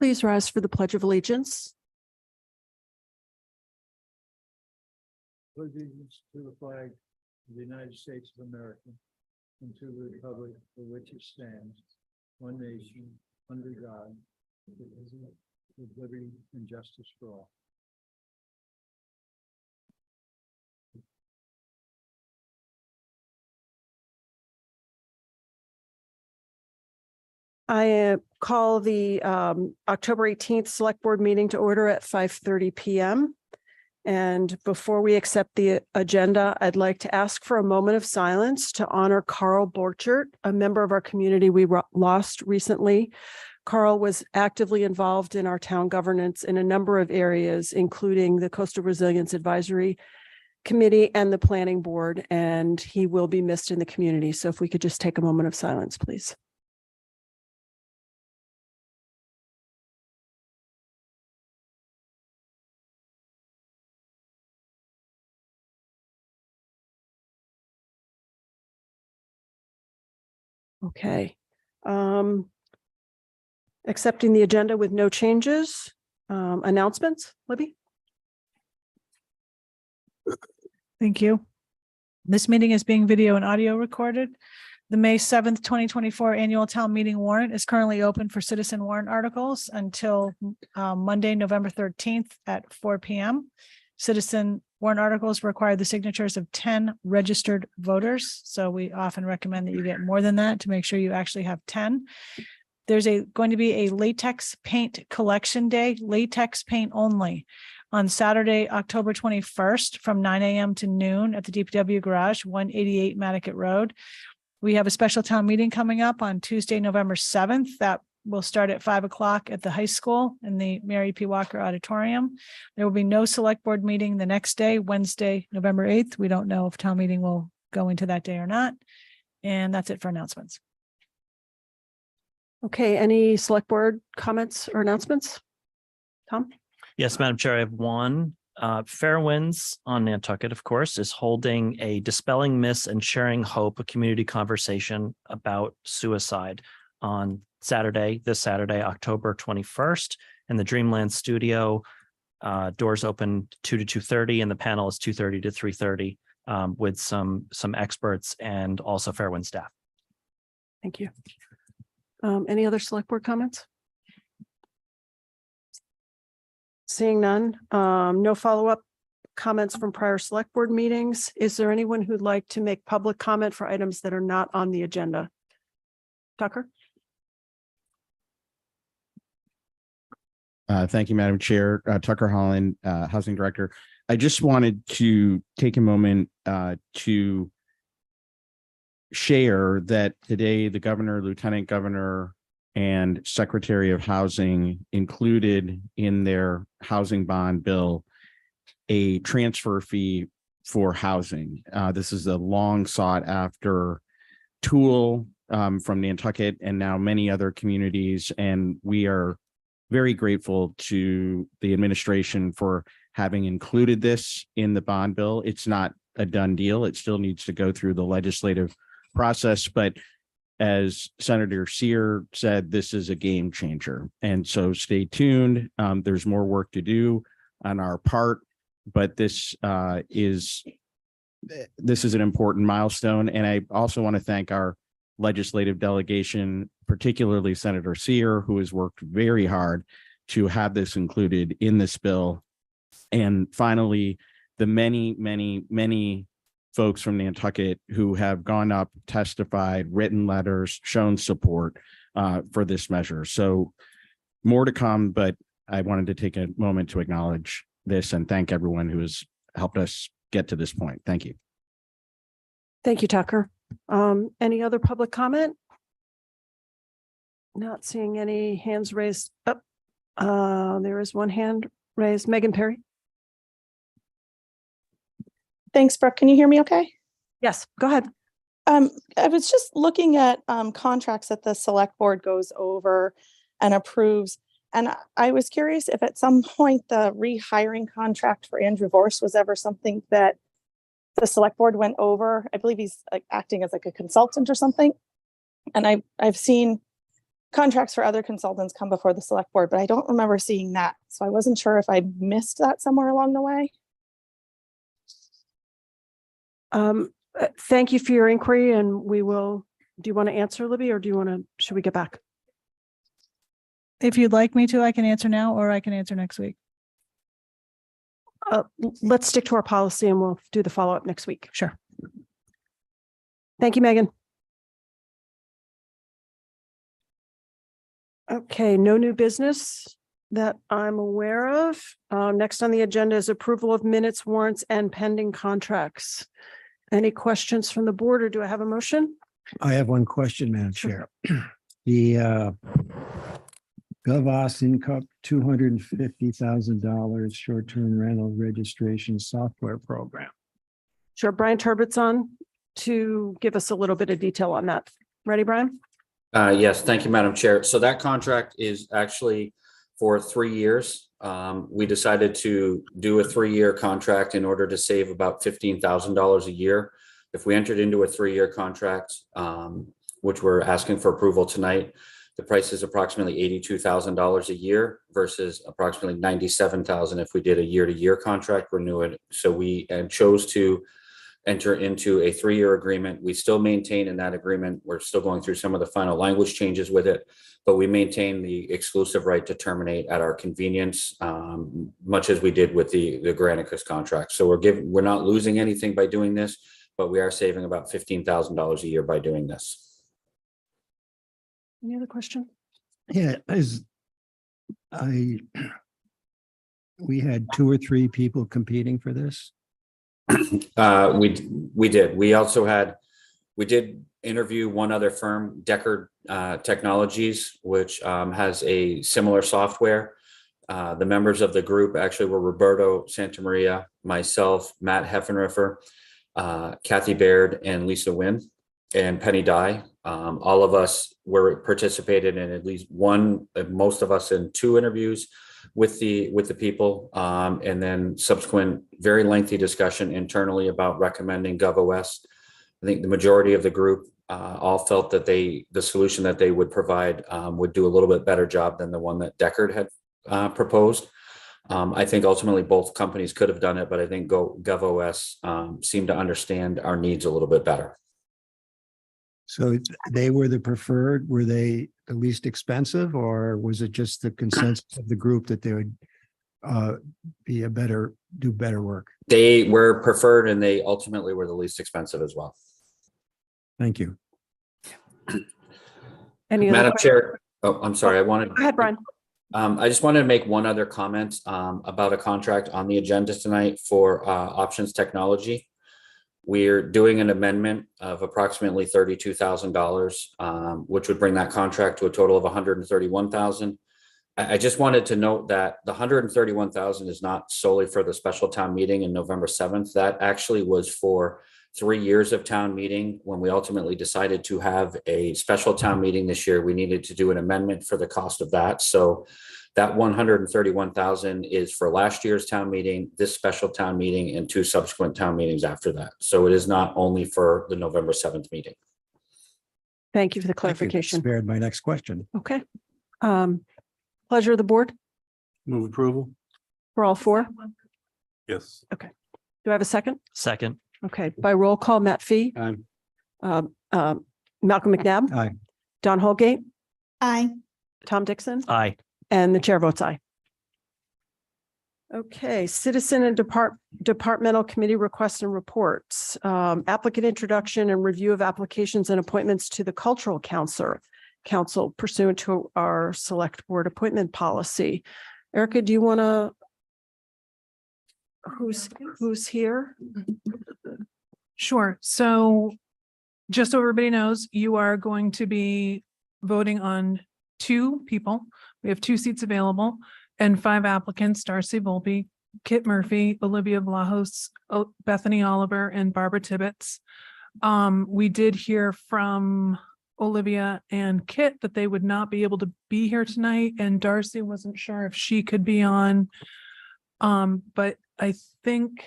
please rise for the Pledge of Allegiance? Allegiance to the flag of the United States of America and to the republic for which it stands, one nation, under God, indivisible, with liberty and justice for all. I call the October 18th Select Board meeting to order at 5:30 p.m. And before we accept the agenda, I'd like to ask for a moment of silence to honor Carl Borchert, a member of our community we lost recently. Carl was actively involved in our town governance in a number of areas, including the Coastal Resilience Advisory Committee and the Planning Board, and he will be missed in the community. So if we could just take a moment of silence, please. Okay. Accepting the agenda with no changes. Announcements, Libby? Thank you. This meeting is being video and audio recorded. The May 7th, 2024 annual town meeting warrant is currently open for citizen warrant articles until Monday, November 13th at 4 p.m. Citizen warrant articles require the signatures of 10 registered voters. So we often recommend that you get more than that to make sure you actually have 10. There's going to be a latex paint collection day, latex paint only, on Saturday, October 21st from 9 a.m. to noon at the DPW garage, 188 Madaket Road. We have a special town meeting coming up on Tuesday, November 7th. That will start at 5 o'clock at the high school in the Mary P. Walker Auditorium. There will be no select board meeting the next day, Wednesday, November 8th. We don't know if town meeting will go into that day or not. And that's it for announcements. Okay, any select board comments or announcements? Tom? Yes, Madam Chair, I have one. Fairwinds on Nantucket, of course, is holding a Dispelling Myths and Sharing Hope, a community conversation about suicide on this Saturday, October 21st, in the Dreamland Studio. Doors open 2 to 2:30, and the panel is 2:30 to 3:30 with some experts and also Fairwind staff. Thank you. Any other select board comments? Seeing none, no follow-up comments from prior select board meetings. Is there anyone who'd like to make public comment for items that are not on the agenda? Tucker? Thank you, Madam Chair. Tucker Holland, Housing Director. I just wanted to take a moment to share that today the Governor, Lieutenant Governor, and Secretary of Housing included in their housing bond bill a transfer fee for housing. This is a long sought after tool from Nantucket and now many other communities, and we are very grateful to the administration for having included this in the bond bill. It's not a done deal. It still needs to go through the legislative process, but as Senator Sear said, this is a game changer. And so stay tuned. There's more work to do on our part, but this is an important milestone. And I also want to thank our legislative delegation, particularly Senator Sear, who has worked very hard to have this included in this bill. And finally, the many folks from Nantucket who have gone up, testified, written letters, shown support for this measure. So more to come, but I wanted to take a moment to acknowledge this and thank everyone who has helped us get to this point. Thank you. Thank you, Tucker. Any other public comment? Not seeing any hands raised up. There is one hand raised. Megan Perry. Thanks, Brooke. Can you hear me okay? Yes, go ahead. I was just looking at contracts that the select board goes over and approves. And I was curious if at some point the rehiring contract for Andrew Vorse was ever something that the select board went over. I believe he's acting as like a consultant or something. And I've seen contracts for other consultants come before the select board, but I don't remember seeing that. So I wasn't sure if I missed that somewhere along the way. Thank you for your inquiry, and we will, do you want to answer, Libby, or should we get back? If you'd like me to, I can answer now, or I can answer next week. Let's stick to our policy and we'll do the follow-up next week. Sure. Thank you, Megan. Okay, no new business that I'm aware of. Next on the agenda is approval of minutes, warrants, and pending contracts. Any questions from the board, or do I have a motion? I have one question, Madam Chair. The GovOS Income $250,000 short-term rental registration software program. Sure, Brian Turbott's on to give us a little bit of detail on that. Ready, Brian? Yes, thank you, Madam Chair. So that contract is actually for 3 years. We decided to do a 3-year contract in order to save about $15,000 a year. If we entered into a 3-year contract, which we're asking for approval tonight, the price is approximately $82,000 a year versus approximately $97,000 if we did a year-to-year contract renewal. So we chose to enter into a 3-year agreement. We still maintain in that agreement, we're still going through some of the final language changes with it, but we maintain the exclusive right to terminate at our convenience, much as we did with the Granicus contract. So we're not losing anything by doing this, but we are saving about $15,000 a year by doing this. Any other question? Yeah, we had 2 or 3 people competing for this. We did. We did interview one other firm, Deckard Technologies, which has a similar software. The members of the group actually were Roberto Santamaria, myself, Matt Heffenriffer, Kathy Baird, and Lisa Wynn, and Penny Dye. All of us were participated in at least one, most of us in 2 interviews with the people, and then subsequent very lengthy discussion internally about recommending GovOS. I think the majority of the group all felt that the solution that they would provide would do a little bit better job than the one that Deckard had proposed. I think ultimately both companies could have done it, but I think GovOS seemed to understand our needs a little bit better. So they were the preferred. Were they the least expensive, or was it just the consensus of the group that they would do better work? They were preferred, and they ultimately were the least expensive as well. Thank you. Any other Madam questions? Chair, oh, I'm sorry. Go ahead, Brian. I just wanted to make one other comment about a contract on the agenda tonight for Options Technology. We're doing an amendment of approximately $32,000, which would bring that contract to a total of $131,000. I just wanted to note that the $131,000 is not solely for the special town meeting in November 7th. That actually was for 3 years of town meeting. When we ultimately decided to have a special town meeting this year, we needed to do an amendment for the cost of that. So that $131,000 is for last year's town meeting, this special town meeting, and 2 subsequent town meetings after that. So it is not only for the November 7th meeting. Thank you for the Thank you. clarification. Spared my next question. Okay. Pleasure of the board Move approval? for all 4. Yes. Do I have a second? Second. Okay, by roll call, Matt Fee, Aye. Malcolm McNabb, Aye. Don Holgate, Aye. Tom Dixon, Aye. and the chair votes aye. Okay, citizen and departmental committee requests and reports. Applicant introduction and review of applications and appointments to the Cultural Council pursuant to our select board appointment policy. Erica, do you want to? Who's here? Sure. So just so everybody knows, you are going to be voting on 2 people. We have 2 seats available and 5 applicants: Darcy Volpe, Kit Murphy, Olivia Vlahos, Bethany Oliver, and Barbara Tibbetts. We did hear from Olivia and Kit that they would not be able to be here tonight, and Darcy wasn't sure if she could be on. But I think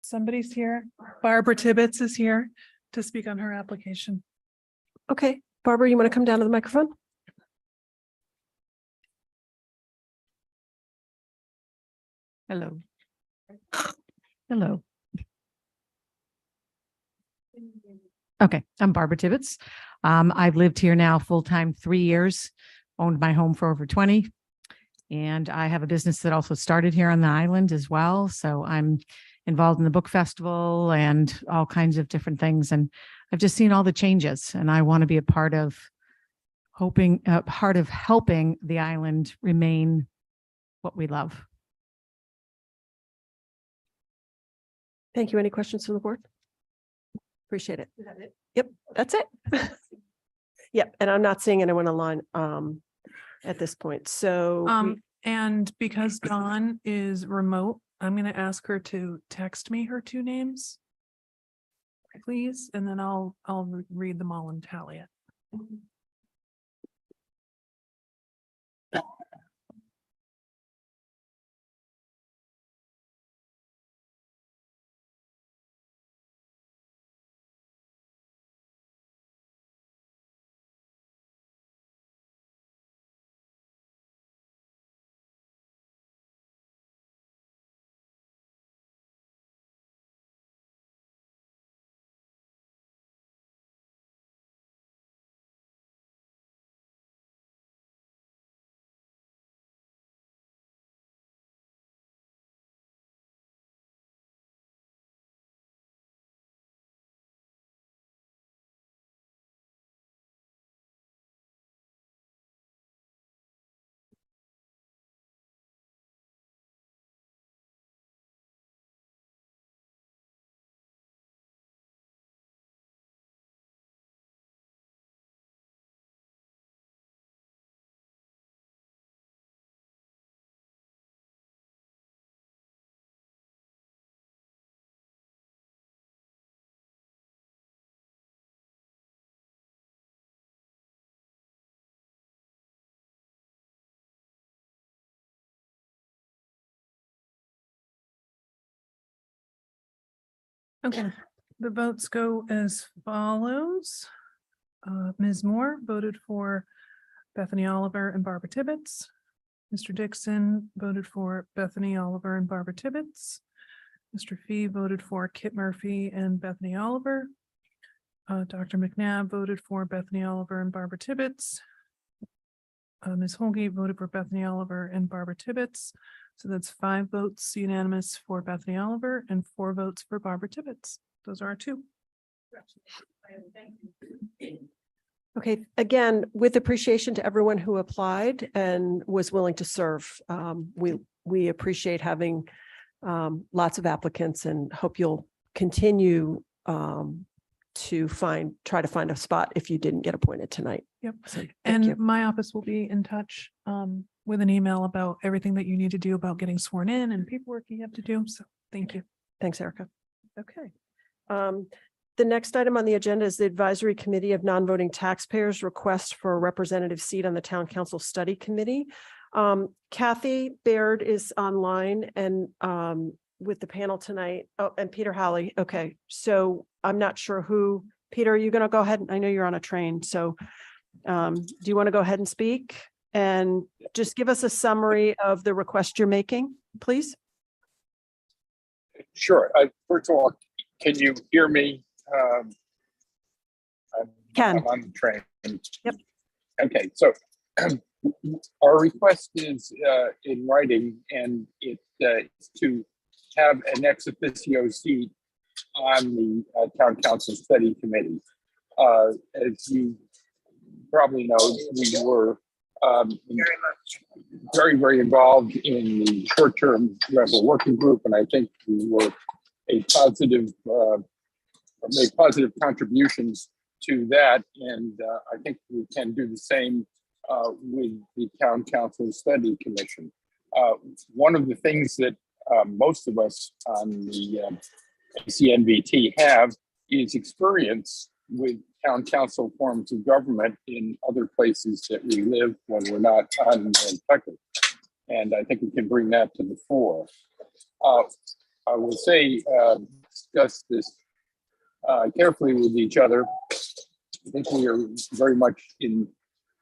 somebody's here. Barbara Tibbetts is here to speak on her application. Okay, Barbara, you want to come down to the microphone? Hello. Hello. Okay, I'm Barbara Tibbetts. I've lived here now full-time 3 years, owned my home for over 20. And I have a business that also started here on the island as well. So I'm involved in the book festival and all kinds of different things. And I've just seen all the changes, and I want to be a part of helping the island remain what we love. Thank you. Any questions from the board? Appreciate it. Yep, that's it. Yep, and I'm not seeing anyone online at this point. So And because Dawn is remote, I'm gonna ask her to text me her 2 names, please, and then I'll read them all and tally it. Okay, the votes go as follows. Ms. Moore voted for Bethany Oliver and Barbara Tibbetts. Mr. Dixon voted for Bethany Oliver and Barbara Tibbetts. Mr. Fee voted for Kit Murphy and Bethany Oliver. Dr. McNabb voted for Bethany Oliver and Barbara Tibbetts. Ms. Holge voted for Bethany Oliver and Barbara Tibbetts. So that's 5 votes unanimous for Bethany Oliver and 4 votes for Barbara Tibbetts. Those are our 2. okay, again, with appreciation to everyone who applied and was willing to serve. We appreciate having lots of applicants and hope you'll continue to try to find a spot if you didn't get appointed tonight. Yep. So, thank And you. my office will be in touch with an email about everything that you need to do about getting sworn in and paperwork you have to do. So thank you. Thanks, Erica. Okay. The next item on the agenda is the Advisory Committee of Non-Voting Taxpayers request for a representative seat on the Town Council Study Committee. Kathy Baird is online and with the panel tonight. Oh, and Peter Halley. Okay, so I'm not sure who. Peter, are you going to go ahead? I know you're on a train, so do you want to go ahead and speak and just give us a summary of the request you're making, please? Sure. First of all, can you hear me? Can. I'm on the train. Yep. Okay, so our request is in writing, and it's to have an ex officio seat on the Town Council Study Committee. As you probably know, we were very, very involved in the short-term rental working group, and I think we were a positive, made positive contributions to that, and I think we can do the same with the Town Council Study Commission. One of the things that most of us on the CNVT have is experience with town council forms of government in other places that we live when we're not on Nantucket. And I think we can bring that to the fore. I will say, discuss this carefully with each other. I think we are very much in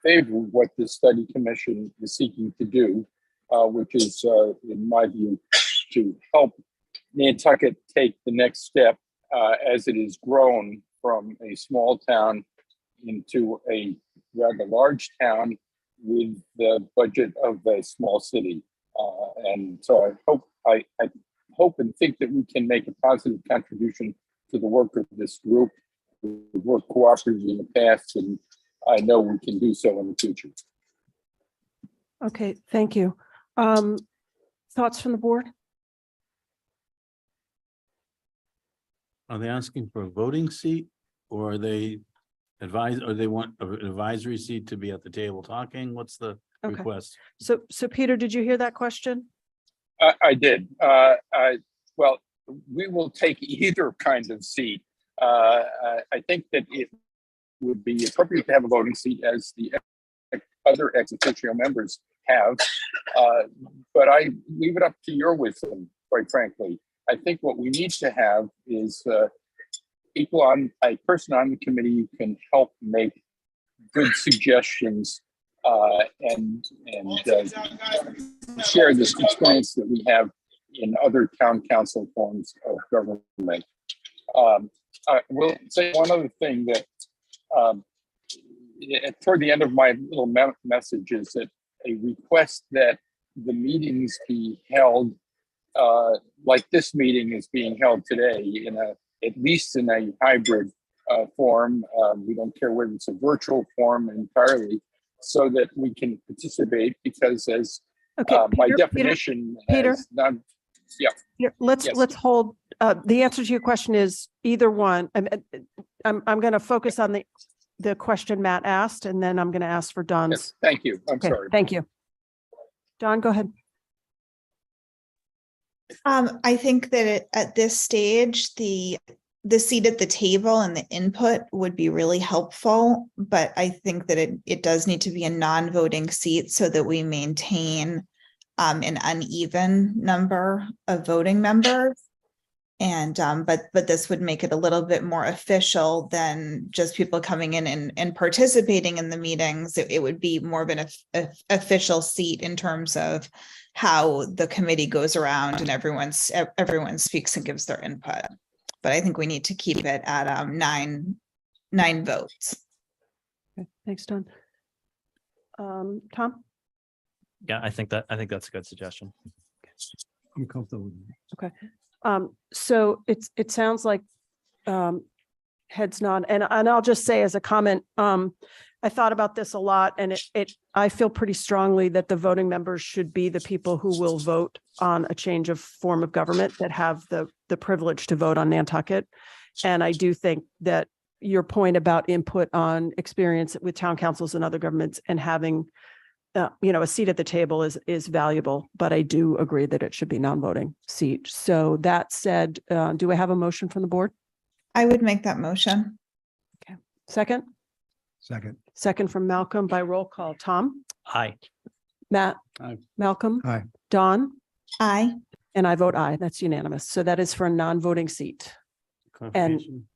favor of what the study commission is seeking to do, which is, in my view, to help Nantucket take the next step as it has grown from a small town into a rather large town with the budget of a small city. And so I hope and think that we can make a positive contribution to the work of this group. We've worked cooperatively in the past, and I know we can do so in the future. Okay, thank you. Thoughts from the board? Are they asking for a voting seat, or are they or they want an advisory seat to be at the table talking? What's the Okay. request? So Peter, did you hear that question? I did. Well, we will take either kind of seat. I think that it would be appropriate to have a voting seat as the other ex officio members have. But I leave it up to your wisdom, quite frankly. I think what we need to have is a person on the committee who can help make good suggestions and share this experience that we have in other town council forms of government. I will say one other thing that toward the end of my little message is that a request that the meetings be held like this meeting is being held today, at least in a hybrid form. We don't care whether it's a virtual form entirely, so that we can participate, because as by definition, Peter, as non, yeah. Let's hold. The answer to your question is either one. I'm going to focus on the question Matt asked, and then I'm going to ask for Don's. Yes, thank you. I'm sorry. Thank you. Don, go ahead. I think that at this stage, the seat at the table and the input would be really helpful, but I think that it does need to be a non-voting seat so that we maintain an uneven number of voting members. And but this would make it a little bit more official than just people coming in and participating in the meetings. It would be more of an official seat in terms of how the committee goes around and everyone speaks and gives their input. But I think we need to keep it at nine votes. Okay, thanks, Don. Tom? Yeah, I think that's a good suggestion. I'm comfortable with that. Okay. So it sounds like heads nod, and I'll just say as a comment, I thought about this a lot, and I feel pretty strongly that the voting members should be the people who will vote on a change of form of government, that have the privilege to vote on Nantucket. And I do think that your point about input on experience with town councils and other governments and having a seat at the table is valuable, but I do agree that it should be non-voting seat. So that said, do I have a motion from the board? I would make that motion. Okay. Second? Second from Malcolm by roll call. Tom? Aye. Matt? Aye. Malcolm? Aye. Don? Aye. And I vote aye. That's unanimous. So that is for a non-voting seat. Confirmation.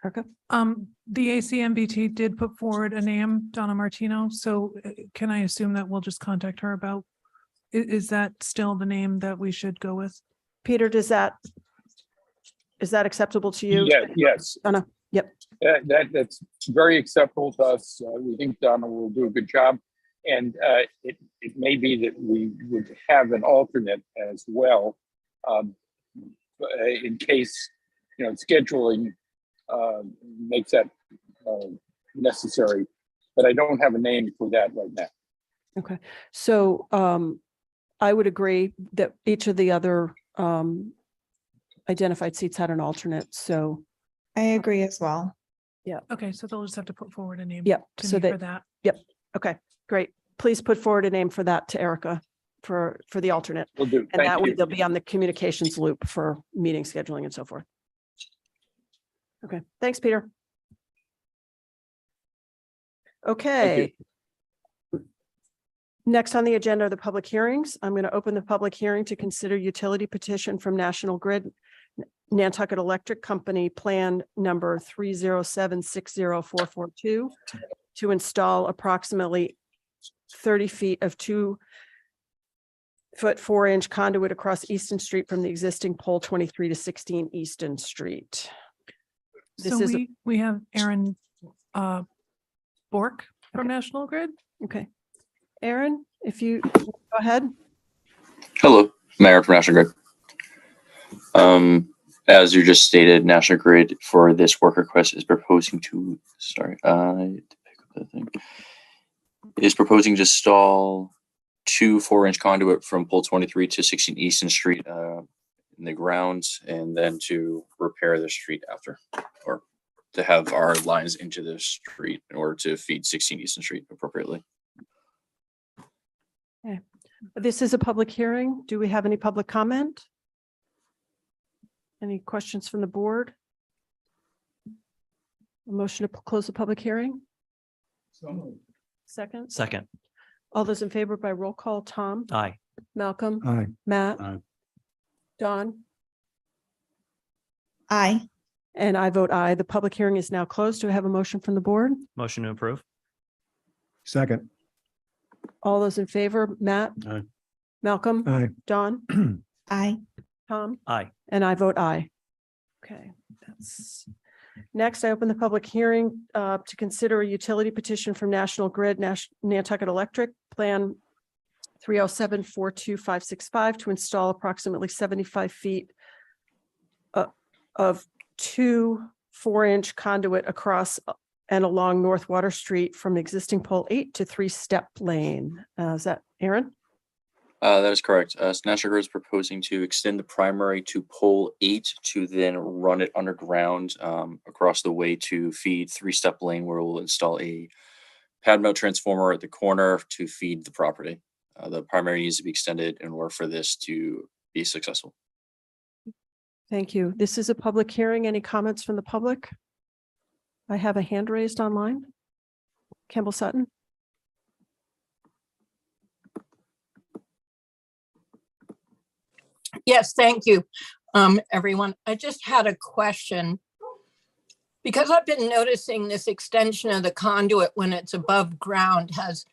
Erica? The ACMBT did put forward a name, Donna Martino. So can I assume that we'll just contact her about, is that still the name that we should go with? Peter, is that acceptable to you? Yeah, yes. Donna? Yep. That's very acceptable to us. We think Donna will do a good job. And it may be that we would have an alternate as well, in case, scheduling makes that necessary. But I don't have a name for that right now. Okay. So I would agree that each of the other identified seats had an alternate. So I agree as well. yeah. Okay, so they'll just have to put forward a name. Yep. to So me for that. Yep. Okay, great. Please put forward a name for that to Erica for the alternate. Will do. And that Thank way you. they'll be on the communications loop for meeting scheduling and so forth. Okay, thanks, Peter. Okay. Next on the agenda are the public hearings. I'm going to open the public hearing to consider utility petition from National Grid Nantucket Electric Company Plan Number 307-60442 to install approximately 30 feet of 2-foot 4-inch conduit across Easton Street from the existing pole 23 to 16 Easton Street. This So is, we have Aaron Bork from National Grid. okay. Aaron, if you go ahead. Hello, Mayor from National Grid. As you just stated, National Grid for this work request is proposing to, is proposing to install 2 4-inch conduit from pole 23 to 16 Easton Street in the grounds, and then to repair the street after, or to have our lines into the street in order to feed 16 Easton Street appropriately. Okay. This is a public hearing. Do we have any public comment? Any questions from the board? A motion to close the public hearing? Second? Second. All those in favor by roll call, Tom, Aye. Malcolm, Aye. Matt, Aye. Don, Aye. and I vote aye. The public hearing is now closed. Do I have a motion from the board? Motion to approve. Second. All those in favor, Matt, Aye. Malcolm, Aye. Don, Aye. Tom, Aye. and I vote aye. Okay, that's. Next, I open the public hearing to consider a utility petition from National Grid, Nantucket Electric Plan 307-42565 to install approximately 75 feet of 2 4-inch conduit across and along North Water Street from existing pole 8 to 3-step lane. Is that Aaron? That is correct. National Grid is proposing to extend the primary to pole 8 to then run it underground across the way to feed 3-step lane, where we'll install a pad mount transformer at the corner to feed the property. The primary needs to be extended in order for this to be successful. Thank you. This is a public hearing. Any comments from the public? I have a hand raised online. Campbell Sutton. Yes, thank you, everyone. I just had a question. Because I've been noticing this extension of the conduit when it's above ground has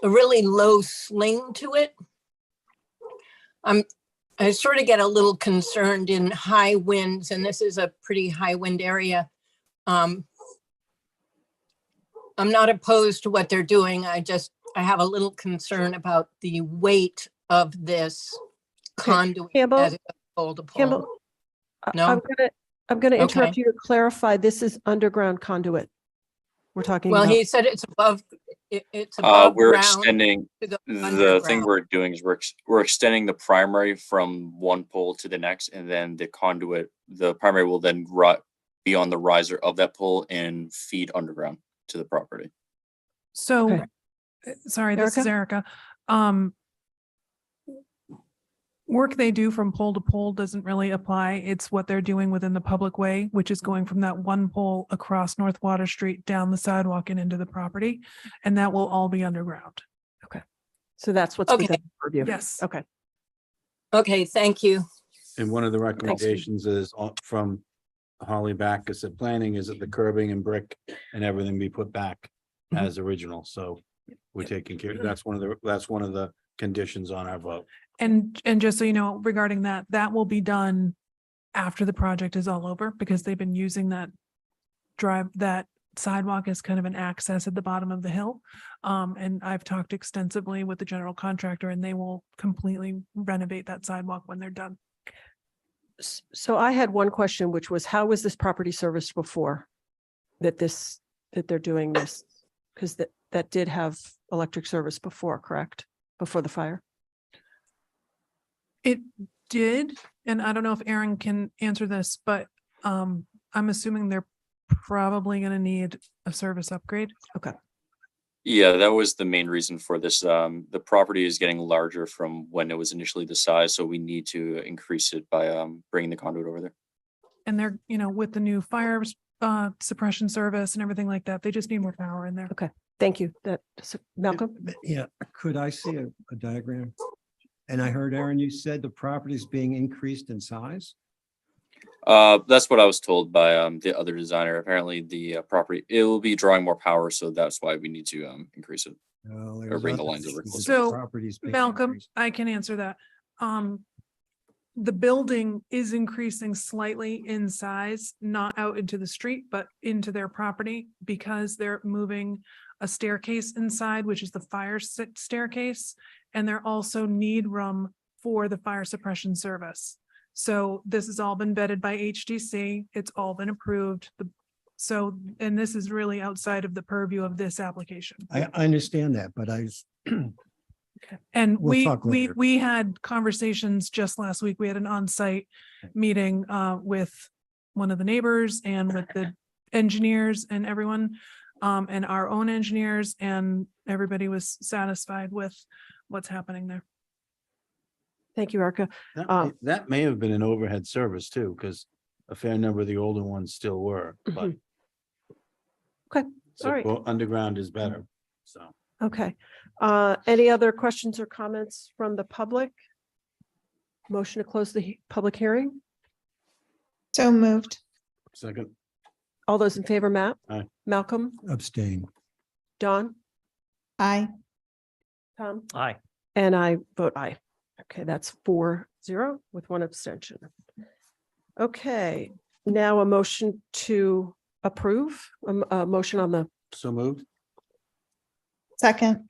a really low sling to it. I sort of get a little concerned in high winds, and this is a pretty high wind area. I'm not opposed to what they're doing. I have a little concern about the weight of this conduit Campbell, as it goes pole to pole. Campbell, No? I'm going to interrupt Okay. you to clarify. This is underground conduit. We're talking Well, about. he said it's above, it's above We're ground extending, to go the thing underground. we're doing is we're extending the primary from one pole to the next, and then the conduit, the primary will then be on the riser of that pole and feed underground to the property. So, Okay. Sorry, this is Erica. Work they do from pole to pole doesn't really apply. It's what they're doing within the public way, which is going from that one pole across North Water Street, down the sidewalk and into the property. And that will all be underground. So that's what's Okay. within purview. Yes. Okay. Okay, thank you. And one of the recommendations is from Holly Backus at planning is that the curbing and brick and everything be put back as original. So we're taking care, that's one of the conditions on our vote. And just so you know, regarding that, that will be done after the project is all over, because they've been using that sidewalk as kind of an access at the bottom of the hill. And I've talked extensively with the general contractor, and they will completely renovate that sidewalk when they're done. So I had one question, which was, how was this property serviced before that they're doing this? Because that did have electric service before, correct? Before the fire? It did, and I don't know if Aaron can answer this, but I'm assuming they're probably gonna need a service upgrade. Okay. Yeah, that was the main reason for this. The property is getting larger from when it was initially the size, so we need to increase it by bringing the conduit over there. And they're, with the new fire suppression service and everything like that, they just need more power in there. Okay. Thank you. Malcolm? Yeah, could I see a diagram? And I heard, Aaron, you said the property is being increased in size? That's what I was told by the other designer. Apparently the property, it will be drawing more power, so that's why we need to increase it. Well, Or there's bring the other lines over things. closer. So, Properties being Malcolm, increased. I can answer that. The building is increasing slightly in size, not out into the street, but into their property because they're moving a staircase inside, which is the fire staircase. And they're also need room for the fire suppression service. So this has all been vetted by HDC. It's all been approved. And this is really outside of the purview of this application. I understand that, but And We'll talk later. we had conversations just last week. We had an on-site meeting with one of the neighbors and with the engineers and everyone, and our own engineers, and everybody was satisfied with what's happening there. Thank you, Erica. That may have been an overhead service too, because a fair number of the older ones still were, but. Okay, So all right. underground is better, so. Okay. Any other questions or comments from the public? Motion to close the public hearing? So moved. Second, All those in favor, Matt? Aye. Malcolm? abstain. Don? Aye. Tom? Aye. And I vote aye. Okay, that's 4-0 with one abstention. Okay, now a motion to approve, a motion on the, so moved. Second.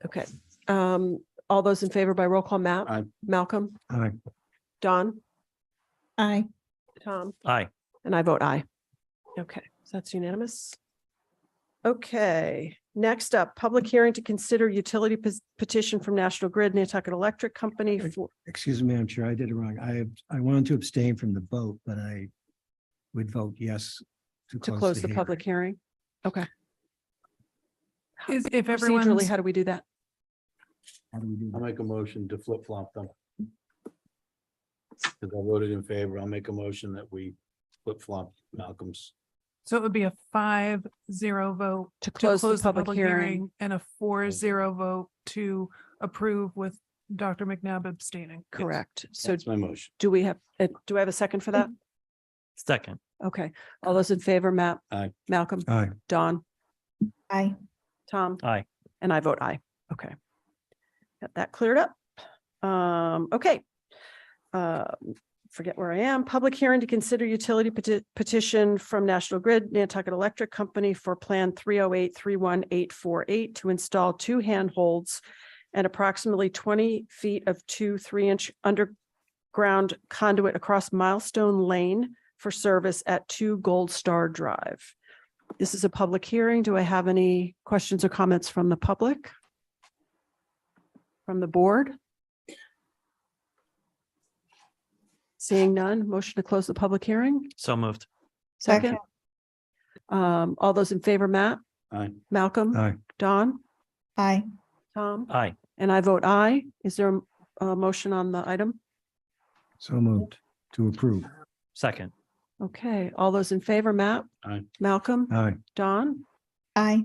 okay. All those in favor by roll call, Matt? Aye. Malcolm? Aye. Don? Aye. Tom? Aye. And I vote aye. Okay, so that's unanimous. Okay, next up, public hearing to consider utility petition from National Grid, Nantucket Electric Company for, Excuse me, Madam Chair, I did it wrong. I wanted to abstain from the vote, but I would vote yes to close the public hearing. Okay. If Procedurally, everyone's, how do we do that? How do we do I'll that? make a motion to flip flop them. Because I voted in favor, I'll make a motion that we flip flop Malcolm's. so it would be a 5-0 vote To close the public hearing. and a 4-0 vote to approve with Dr. McNabb abstaining. Correct. So That's my motion. do we have, do I have a second for that? Second. Okay, all those in favor, Matt? Aye. Malcolm? Aye. Don? Aye. Tom? Aye. And I vote aye. Okay. Got that cleared up. Okay. Forget where I am. Public hearing to consider utility petition from National Grid, Nantucket Electric Company for Plan 308-31848 to install 2 handholds and approximately 20 feet of 2 3-inch underground conduit across Milestone Lane for service at 2 Gold Star Drive. This is a public hearing. Do I have any questions or comments from the public? From the board? Seeing none, motion to close the public hearing? So moved. Second. All those in favor, Matt? Aye. Malcolm? Aye. Don? Aye. Tom? Aye. And I vote aye. Is there a motion on the item? So moved to approve. Second. Okay, all those in favor, Matt? Aye. Malcolm? Aye. Don? Aye.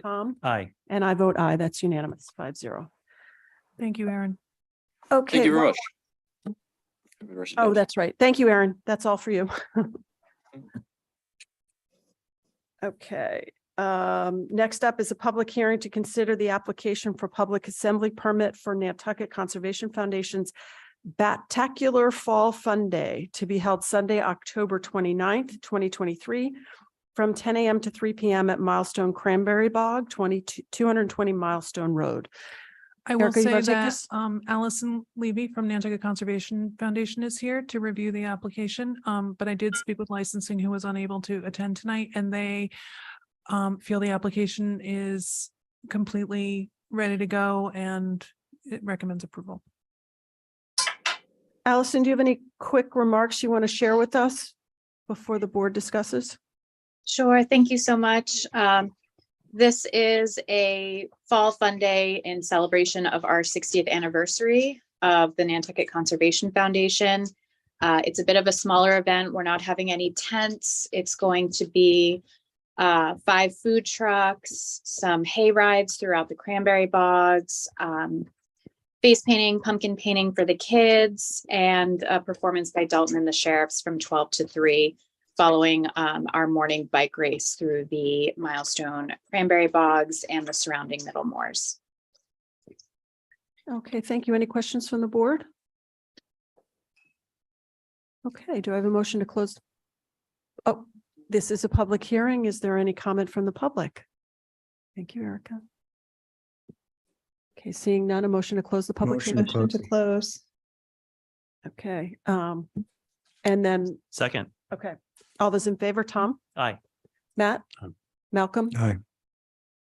Tom? Aye. And I vote aye. That's unanimous, 5-0. Thank you, Aaron. Okay. Thank you very well- much. Oh, that's right. Thank you, Aaron. That's all for you. Okay. Next up is a public hearing to consider the application for public assembly permit for Nantucket Conservation Foundation's Batacular Fall Fun Day to be held Sunday, October 29th, 2023, from 10 a.m. to 3 p.m. at Milestone Cranberry Bog, 220 Milestone Road. I will Erica, you say wanna take that this? Allison Levy from Nantucket Conservation Foundation is here to review the application. But I did speak with licensing who was unable to attend tonight, and they feel the application is completely ready to go and it recommends approval. Allison, do you have any quick remarks you want to share with us before the board discusses? Sure. Thank you so much. This is a fall fun day in celebration of our 60th anniversary of the Nantucket Conservation Foundation. It's a bit of a smaller event. We're not having any tents. It's going to be 5 food trucks, some hay rides throughout the cranberry bogs, face painting, pumpkin painting for the kids, and a performance by Dalton and the sheriffs from 12 to 3, following our morning bike race through the Milestone Cranberry bogs and the surrounding middle moors. Okay, thank you. Any questions from the board? Okay, do I have a motion to close? Oh, this is a public hearing. Is there any comment from the public? Thank you, Erica. Okay, seeing none, a motion to close the public Motion to hearing. Motion to close. Okay, and then, Second. okay, all those in favor, Tom, Aye. Matt, Aye. Malcolm, Aye.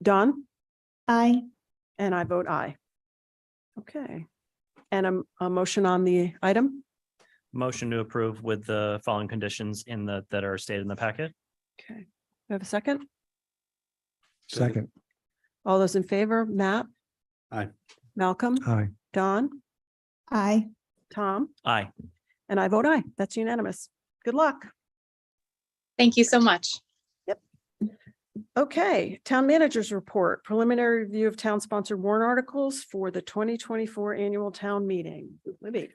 Don, Aye. and I vote aye. Okay, and a motion on the item? Motion to approve with the following conditions in the, that are stated in the packet. Okay, do I have a second? Second. All those in favor, Matt? Aye. Malcolm, Aye. Don, Aye. Tom, Aye. and I vote aye. That's unanimous. Good luck. Thank you so much. Okay, town managers report, preliminary review of town sponsored warrant articles for the 2024 annual town meeting. Libby.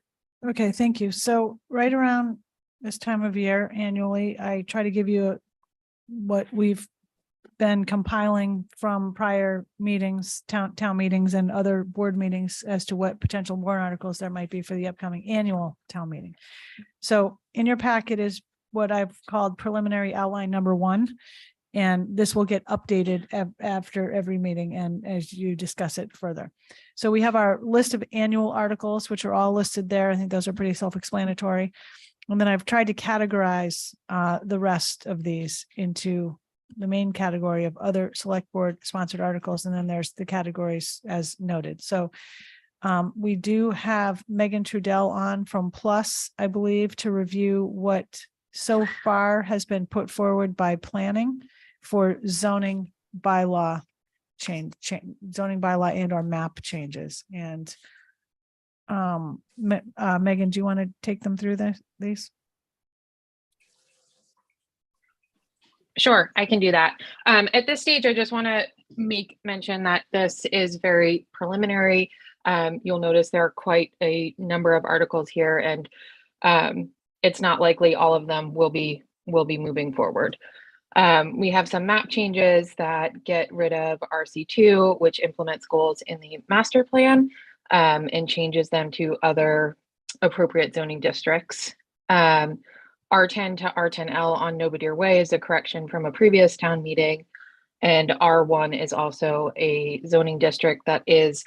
Okay, thank you. So right around this time of year annually, I try to give you what we've been compiling from prior meetings, town meetings and other board meetings as to what potential warrant articles there might be for the upcoming annual town meeting. So in your packet is what I've called preliminary outline number 1. And this will get updated after every meeting and as you discuss it further. So we have our list of annual articles, which are all listed there. I think those are pretty self-explanatory. And then I've tried to categorize the rest of these into the main category of other select board sponsored articles. And then there's the categories as noted. So we do have Megan Trudell on from Plus, I believe, to review what so far has been put forward by planning for zoning bylaw zoning bylaw and or map changes. And Megan, do you want to take them through these? Sure, I can do that. At this stage, I just want to make mention that this is very preliminary. You'll notice there are quite a number of articles here, and it's not likely all of them will be moving forward. We have some map changes that get rid of RC2, which implements goals in the master plan and changes them to other appropriate zoning districts. R10 to R10L on Nobadeer Way is a correction from a previous town meeting. And R1 is also a zoning district that is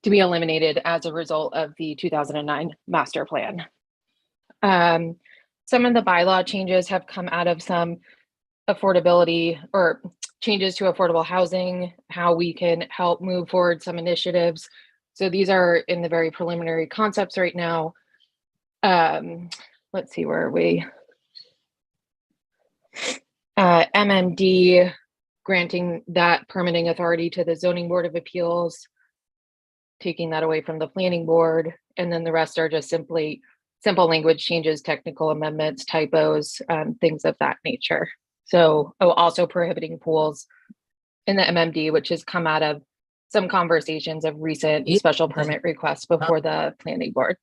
to be eliminated as a result of the 2009 master plan. Some of the bylaw changes have come out of some affordability or changes to affordable housing, how we can help move forward some initiatives. So these are in the very preliminary concepts right now. Let's see, where are we? MMD, granting that permitting authority to the Zoning Board of Appeals, taking that away from the Planning Board, and then the rest are just simple language changes, technical amendments, typos, things of that nature. So also prohibiting pools in the MMD, which has come out of some conversations of recent special permit requests before the Planning Board.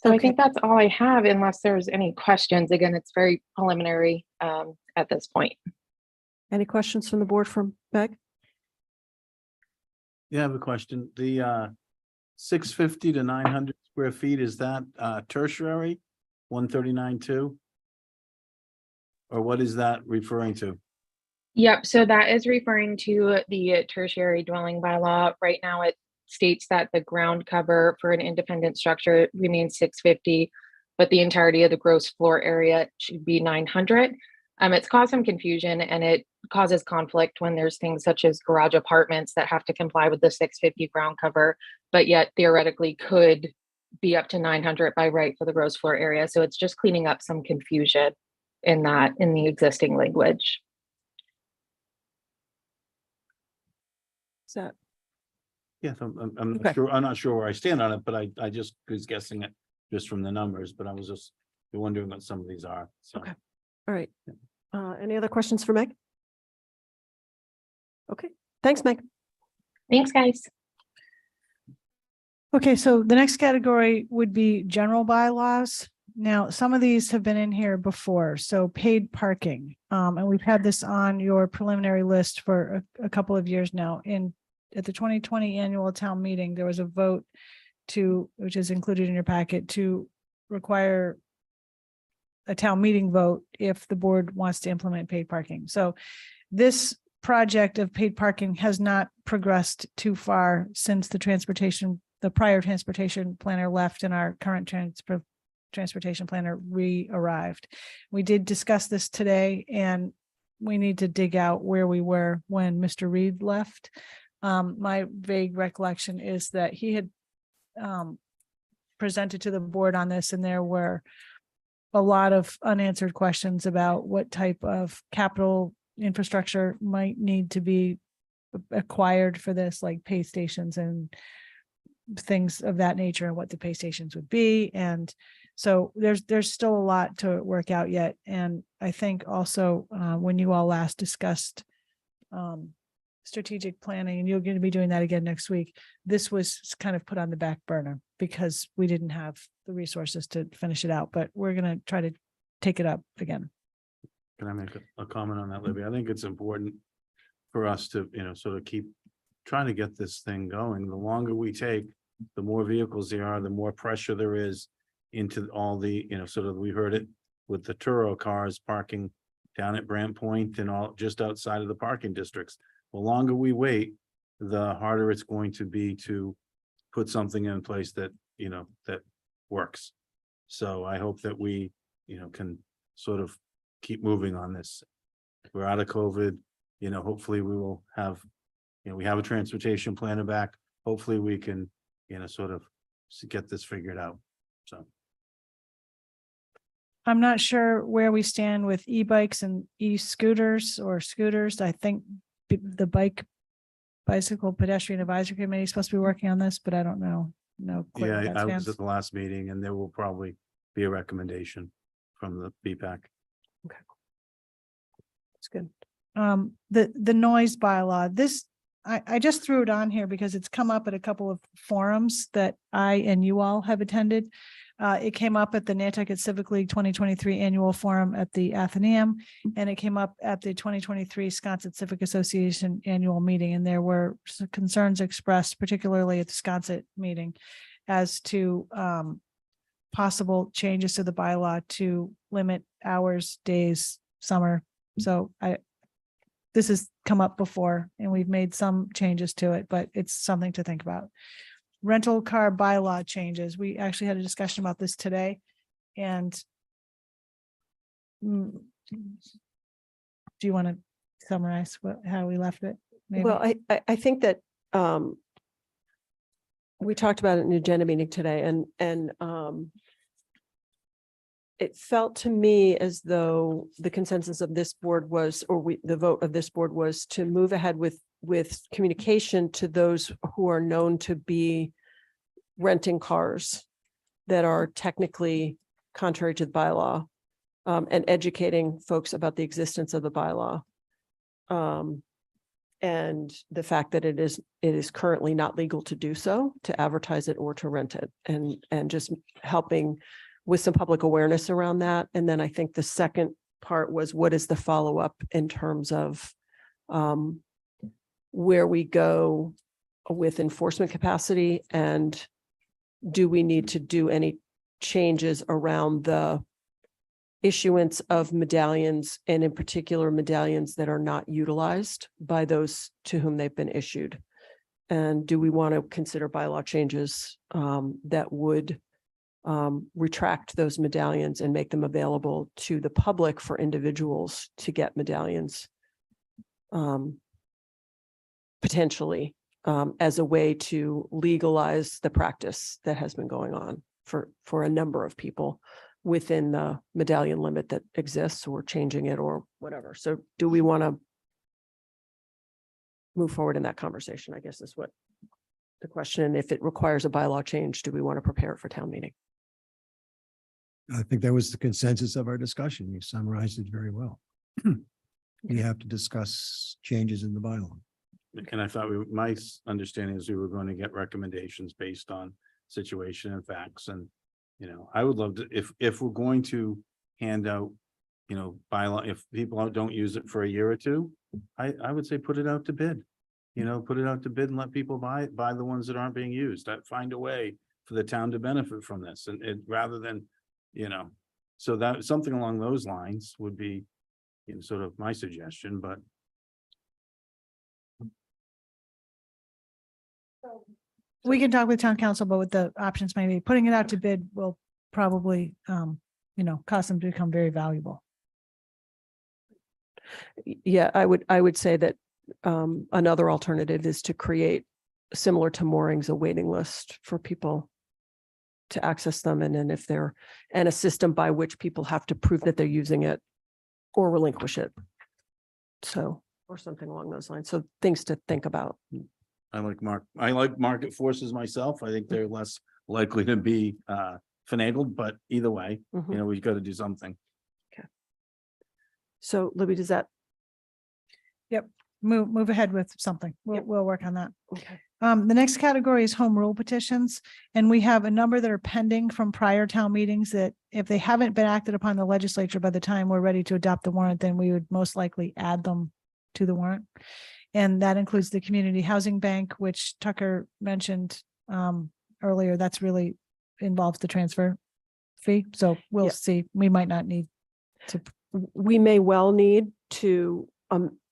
So I think that's all I have, unless there's any questions. Again, it's very preliminary at this point. Any questions from the board from Meg? Yeah, I have a question. The 650 to 900 square feet, is that tertiary 139.2? Or what is that referring to? Yep, so that is referring to the tertiary dwelling bylaw. Right now, it states that the ground cover for an independent structure remains 650, but the entirety of the gross floor area should be 900. It's caused some confusion, and it causes conflict when there's things such as garage apartments that have to comply with the 650 ground cover, but yet theoretically could be up to 900 by right for the gross floor area. So it's just cleaning up some confusion in the existing language. Is that? Yes, I'm Okay. sure. I'm not sure where I stand on it, but I just was guessing it just from the numbers, but I was just wondering what some of these are. So. Okay. All right. Any other questions for Meg? Okay, thanks, Meg. Thanks, guys. Okay, so the next category would be general bylaws. Now, some of these have been in here before, so paid parking. And we've had this on your preliminary list for a couple of years now. At the 2020 annual town meeting, there was a vote which is included in your packet, to require a town meeting vote if the board wants to implement paid parking. So this project of paid parking has not progressed too far since the prior transportation planner left and our current transportation planner arrived. We did discuss this today, and we need to dig out where we were when Mr. Reed left. My vague recollection is that he had presented to the board on this, and there were a lot of unanswered questions about what type of capital infrastructure might need to be acquired for this, like pay stations and things of that nature, and what the pay stations would be. And so there's still a lot to work out yet. And I think also when you all last discussed strategic planning, and you're going to be doing that again next week, this was kind of put on the back burner because we didn't have the resources to finish it out, but we're going to try to take it up again. Can I make a comment on that, Libby? I think it's important for us to, sort of keep trying to get this thing going. The longer we take, the more vehicles there are, the more pressure there is into all the, sort of, we heard it with the Turo cars parking down at Brant Point and all just outside of the parking districts. The longer we wait, the harder it's going to be to put something in place that, that works. So I hope that we, can sort of keep moving on this. We're out of COVID, hopefully we will have, we have a transportation planner back. Hopefully we can, sort of get this figured out. So. I'm not sure where we stand with e-bikes and e-scooters or scooters. I think the bicycle pedestrian advisory committee is supposed to be working on this, but I don't know. No. Yeah, I was at the last meeting, and there will probably be a recommendation from the BPAC. Okay. That's good. The noise bylaw, this, I just threw it on here because it's come up at a couple of forums that I and you all have attended. It came up at the Nantucket Civic League 2023 annual forum at the Athenaeum, and it came up at the 2023 Sconset Civic Association annual meeting. And there were some concerns expressed, particularly at the Sconset meeting, as to possible changes to the bylaw to limit hours, days, summer. So this has come up before, and we've made some changes to it, but it's something to think about. Rental car bylaw changes. We actually had a discussion about this today, and do you want to summarize how we left it? Maybe? Well, I think that we talked about it in the agenda meeting today, and it felt to me as though the consensus of this board was, the vote of this board was to move ahead with communication to those who are known to be renting cars that are technically contrary to the bylaw, and educating folks about the existence of the bylaw. And the fact that it is currently not legal to do so, to advertise it or to rent it, and just helping with some public awareness around that. And then I think the second part was, what is the follow-up in terms of where we go with enforcement capacity, and do we need to do any changes around the issuance of medallions, and in particular medallions that are not utilized by those to whom they've been issued? And do we want to consider bylaw changes that would retract those medallions and make them available to the public for individuals to get medallions, potentially as a way to legalize the practice that has been going on for a number of people within the medallion limit that exists, or changing it or whatever. So do we want to move forward in that conversation, I guess is what the question. And if it requires a bylaw change, do we want to prepare it for town meeting? I think that was the consensus of our discussion. You summarized it very well. We have to discuss changes in the bylaw. And I thought my understanding is we were going to get recommendations based on situation and facts. And, you know, I would love to, if we're going to hand out, you know, bylaw, if people don't use it for a year or two, I would say put it out to bid. You know, put it out to bid and let people buy the ones that aren't being used. Find a way for the town to benefit from this, and it rather than, you know, so that something along those lines would be, you know, sort of my suggestion, but. We can talk with town council, but with the options, maybe putting it out to bid will probably, you know, cause them to become very valuable. Yeah, I would say that another alternative is to create, similar to moorings, a waiting list for people to access them. And then if they're, and a system by which people have to prove that they're using it or relinquish it. So, or something along those lines. So things to think about. I like market forces myself. I think they're less likely to be finagled, but either way, you know, we've got to do something. Okay. So Libby, does that? Yep. Move ahead with something. We'll work on that. Okay. The next category is home rule petitions, and we have a number that are pending from prior town meetings that if they haven't been acted upon the legislature by the time we're ready to adopt the warrant, then we would most likely add them to the warrant. And that includes the Community Housing Bank, which Tucker mentioned earlier. That's really involves the transfer fee. So we'll see. We might not need to. We may well need to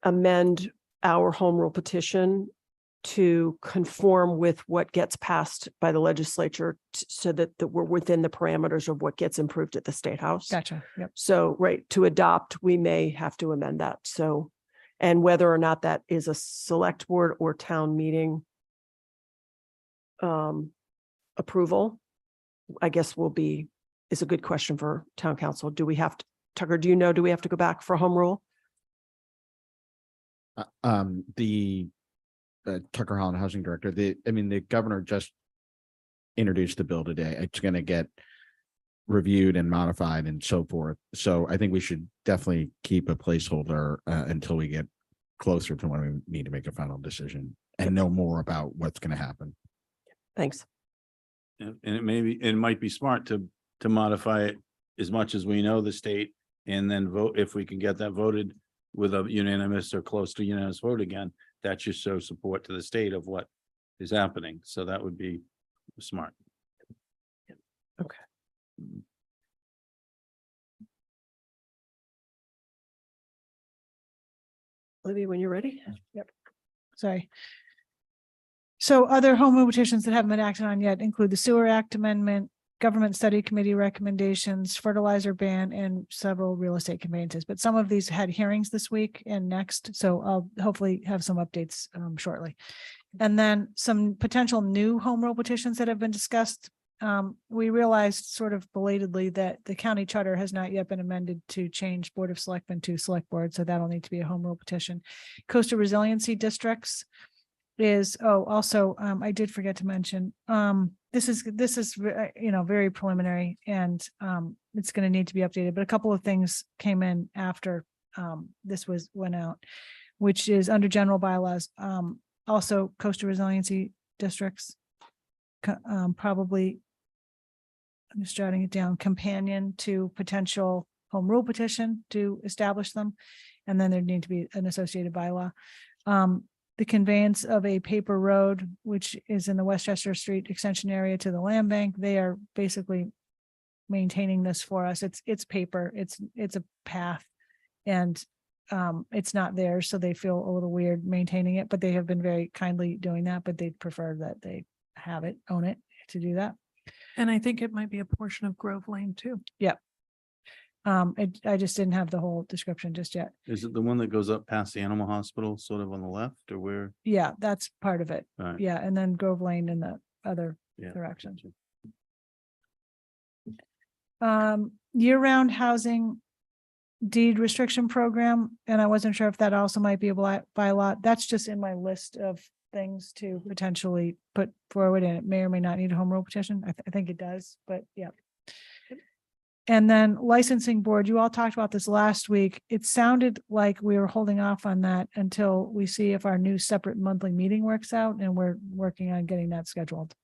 amend our home rule petition to conform with what gets passed by the legislature so that we're within the parameters of what gets improved at the State House. Gotcha. Yep. So, right, to adopt, we may have to amend that. So, and whether or not that is a select board or town meeting approval, I guess is a good question for town council. Do we have to, Tucker, do you know, do we have to go back for home rule? The Tucker Holland Housing Director, the governor just introduced the bill today. It's going to get reviewed and modified and so forth. So I think we should definitely keep a placeholder until we get closer to when we need to make a final decision and know more about what's going to happen. Thanks. And it might be smart to modify it as much as we know the state, and then vote if we can get that voted with a unanimous or close to unanimous vote again. That just shows support to the state of what is happening. So that would be smart. Okay. Olivia, when you're ready. Yep. Sorry. So other home rule petitions that haven't been acted on yet include the Sewer Act Amendment, Government Study Committee recommendations, fertilizer ban, and several real estate conveyances. But some of these had hearings this week and next. So I'll hopefully have some updates shortly. And then some potential new home rule petitions that have been discussed. We realized sort of belatedly that the county charter has not yet been amended to change Board of Selectmen to Select Board. So that'll need to be a home rule petition. Coastal resiliency districts is, also, I did forget to mention, this is, very preliminary, and it's going to need to be updated, but a couple of things came in after this went out, which is under general bylaws. Also coastal resiliency districts, probably, I'm just jotting it down, companion to potential home rule petition to establish them. And then there'd need to be an associated bylaw. The conveyance of a paper road, which is in the Westchester Street extension area to the land bank. They are basically maintaining this for us. It's paper, it's a path, and it's not theirs. So they feel a little weird maintaining it, but they have been very kindly doing that, but they'd prefer that they have it, own it to do that. And I think it might be a portion of Grove Lane too. Yep. I just didn't have the whole description just yet. Is it the one that goes up past the animal hospital, sort of on the left, or where? Yeah, that's part of it. All right. Yeah, and then Grove Lane in the other Yeah. direction. Year-round housing deed restriction program, and I wasn't sure if that also might be a bylaw. That's just in my list of things to potentially put forward, and it may or may not need a home rule petition. I think it does, but yeah. And then licensing board, you all talked about this last week. It sounded like we were holding off on that until we see if our new separate monthly meeting works out, and we're working on getting that scheduled.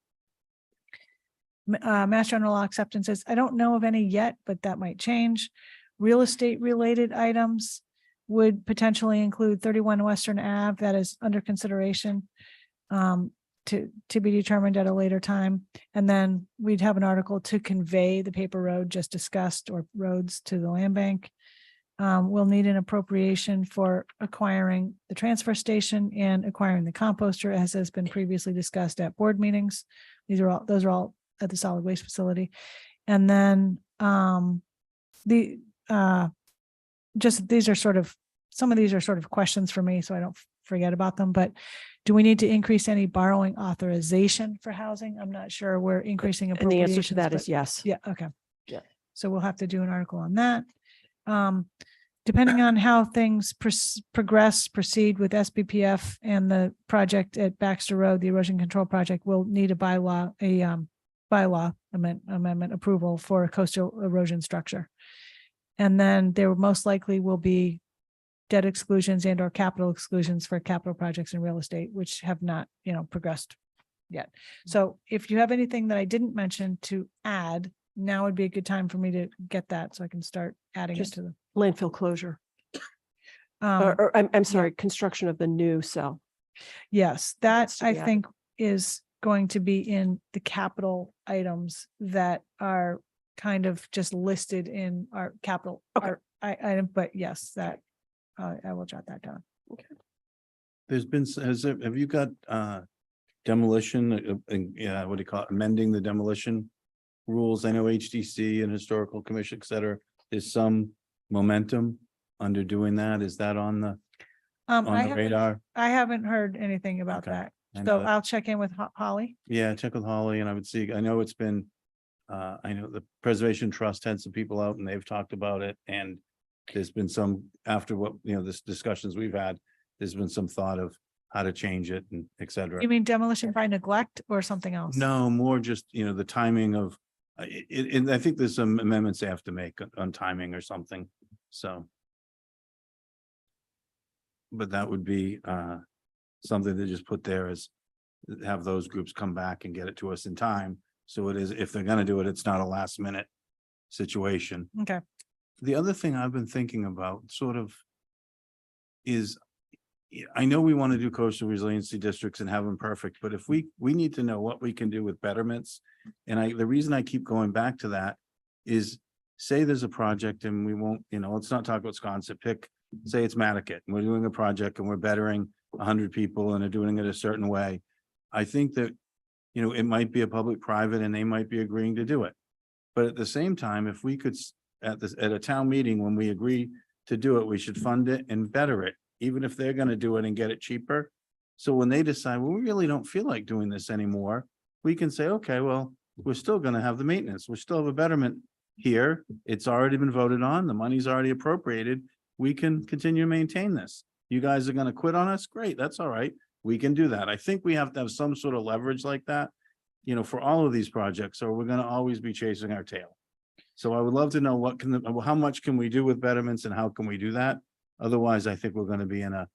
Mass General Law acceptances, I don't know of any yet, but that might change. Real estate related items would potentially include 31 Western Ave, that is under consideration. To be determined at a later time. And then we'd have an article to convey the paper road just discussed, or roads, to the land bank. We'll need an appropriation for acquiring the transfer station and acquiring the composter, as has been previously discussed at board meetings. Those are all at the solid waste facility. And then these are some of these are sort of questions for me, so I don't forget about them, but do we need to increase any borrowing authorization for housing? I'm not sure. We're increasing And the appropriations. answer to that but- is yes. Yeah, okay. Yeah. So we'll have to do an article on that. Depending on how things proceed with SBPF and the project at Baxter Road, the erosion control project, will need a bylaw amendment approval for a coastal erosion structure. And then there most likely will be debt exclusions and or capital exclusions for capital projects in real estate, which have not, progressed yet. So if you have anything that I didn't mention to add, now would be a good time for me to get that so I can start adding Just it to the. Landfill closure, Um, or I'm sorry, construction of the new cell. Yes, that Needs to I be added. think is going to be in the capital items that are kind of just listed in our capital item, but yes, that I will jot that down. There's been, have you got demolition, what do you call it, amending the demolition rules? I know HDC and Historical Commission, et cetera, there's some momentum under doing that. Is that on the radar? I haven't heard anything about Okay. that. I know So that- I'll check in with Holly. Yeah, check with Holly and I would see, I know it's been, I know the Preservation Trust had some people out and they've talked about it, and there's been some, after what, this discussions we've had, there's been some thought of how to change it and et cetera. You mean demolition by neglect or something else? No, more just, the timing of, and I think there's some amendments they have to make on timing or something, so. But that would be something to just put there as, have those groups come back and get it to us in time. So it is, if they're gonna do it, it's not a last minute situation. Okay. The other thing I've been thinking about sort of is, I know we want to do coastal resiliency districts and have them perfect, but if we need to know what we can do with betterments. And the reason I keep going back to that is, say there's a project and we won't, let's not talk about Sconset, say it's Madaket, and we're doing a project and we're bettering 100 people and are doing it a certain way. I think that, it might be a public-private and they might be agreeing to do it. But at the same time, if we could, at a town meeting, when we agree to do it, we should fund it and better it, even if they're gonna do it and get it cheaper. So when they decide, well, we really don't feel like doing this anymore, we can say, okay, well, we're still gonna have the maintenance, we still have a betterment here. It's already been voted on, the money's already appropriated. We can continue to maintain this. You guys are gonna quit on us? Great, that's all right. We can do that. I think we have to have some sort of leverage like that, for all of these projects, or we're gonna always be chasing our tail. So I would love to know how much can we do with betterments and how can we do that? Otherwise, I think we're gonna be in a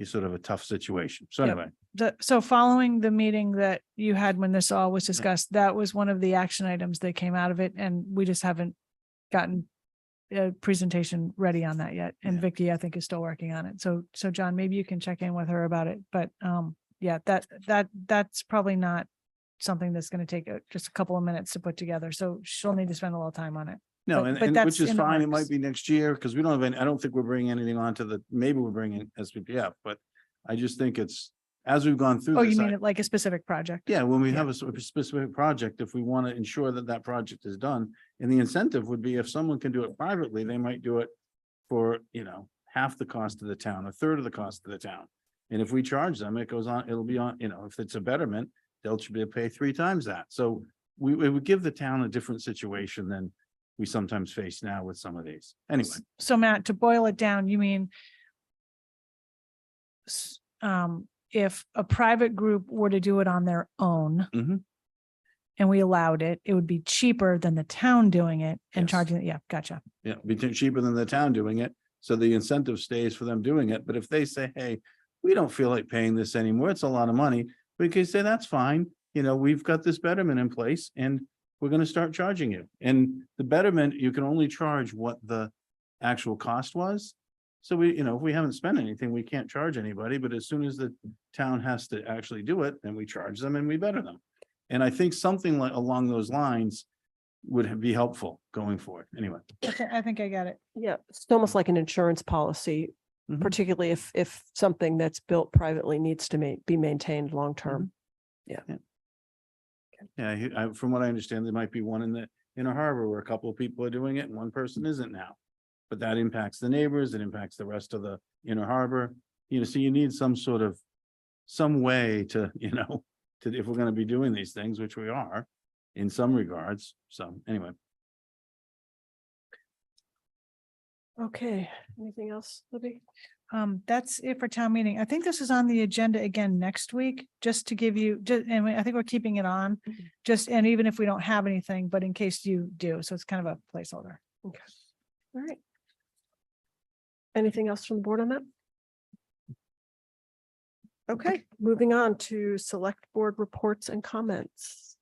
sort of a tough situation. So Yep. anyway, So following the meeting that you had when this all was discussed, that was one of the action items that came out of it, and we just haven't gotten a presentation ready on that yet. And Yeah. Vicky, I think, is still working on it. So John, maybe you can check in with her about it. But yeah, that's probably not something that's going to take just a couple of minutes to put together. So she'll need to spend a little time on it. no, But and that's which is in the fine. It works. might be next year, because we don't have any, I don't think we're bringing anything onto maybe we're bringing SPPF, but I just think it's, as we've gone through Oh, this. you mean it like a specific project? Yeah, when we Yeah. have a specific project, if we want to ensure that that project is done, and the incentive would be if someone can do it privately, they might do it for, half the cost of the town, a third of the cost of the town. And if we charge them, it goes on, it'll be on, if it's a betterment, they'll be able to pay 3 times that. So it would give the town a different situation than we sometimes face now with some of these. Anyway, So Matt, to boil it down, you mean if a private group were to do it on their own Mhm. and we allowed it, it would be cheaper than the town doing it and Yes. charging it. Yeah, gotcha. Yeah, be cheaper than the town doing it. So the incentive stays for them doing it. But if they say, hey, we don't feel like paying this anymore, it's a lot of money, we can say, that's fine. You know, we've got this betterment in place and we're going to start charging you. And the betterment, you can only charge what the actual cost was. So we, you know, if we haven't spent anything, we can't charge anybody. But as soon as the town has to actually do it, then we charge them and we better them. And I think something like along those lines would be helpful going forward. Anyway. Okay, I think I got it. Yeah, it's almost like an insurance policy, Mhm. particularly if something that's built privately needs to be maintained long-term. Yeah, from what I understand, there might be one in the inner harbor where a couple of people are doing it and one person isn't now. But that impacts the neighbors, it impacts the rest of the inner harbor, you know, so you need some way to, you know, to, if we're gonna be doing these things, which we are in some regards. So anyway. Okay, anything else, Libby? That's it for town meeting. I think this is on the agenda again next week, just to give you, I think we're keeping it on, and even if we don't have anything, but in case you do, so it's kind of a placeholder. Okay, all right. Anything else from the board on that? Okay, moving on to select board reports and comments.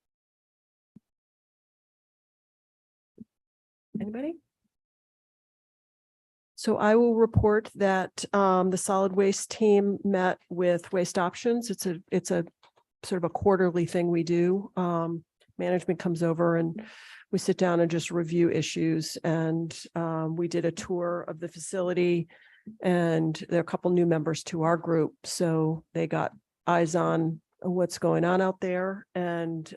Anybody? So I will report that the solid waste team met with Waste Options. It's a sort of a quarterly thing we do. Management comes over and we sit down and just review issues. And we did a tour of the facility, and there are a couple new members to our group. So they got eyes on what's going on out there. And